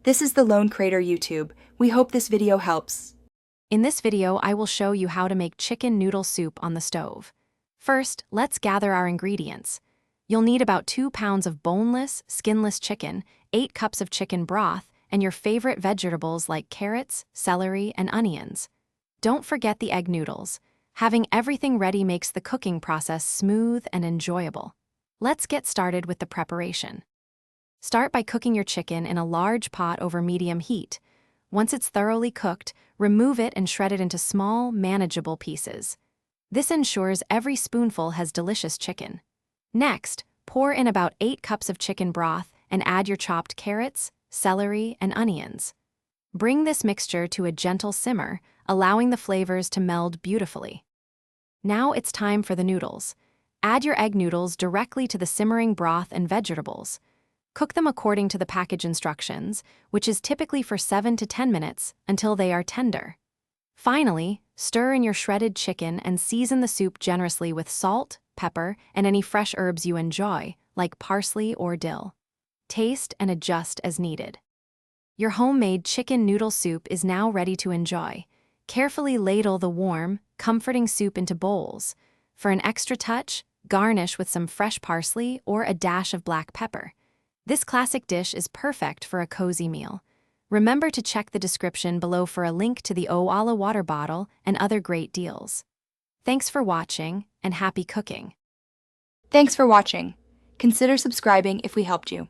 This is the Lone Crater YouTube. We hope this video helps. In this video, I will show you how to make chicken noodle soup on the stove. First, let's gather our ingredients. You'll need about 2 pounds of boneless, skinless chicken, 8 cups of chicken broth, and your favorite vegetables like carrots, celery, and onions. Don't forget the egg noodles. Having everything ready makes the cooking process smooth and enjoyable. Let's get started with the preparation. Start by cooking your chicken in a large pot over medium heat. Once it's thoroughly cooked, remove it and shred it into small, manageable pieces. This ensures every spoonful has delicious chicken. Next, pour in about 8 cups of chicken broth and add your chopped carrots, celery, and onions. Bring this mixture to a gentle simmer, allowing the flavors to meld beautifully. Now it's time for the noodles. Add your egg noodles directly to the simmering broth and vegetables. Cook them according to the package instructions, which is typically for 7 to 10 minutes, until they are tender. Finally, stir in your shredded chicken and season the soup generously with salt, pepper, and any fresh herbs you enjoy, like parsley or dill. Taste and adjust as needed. Your homemade chicken noodle soup is now ready to enjoy. Carefully ladle the warm, comforting soup into bowls. For an extra touch, garnish with some fresh parsley or a dash of black pepper. This classic dish is perfect for a cozy meal. Remember to check the description below for a link to the Owala water bottle and other great deals. Thanks for watching, and happy cooking. Thanks for watching. Consider subscribing if we helped you.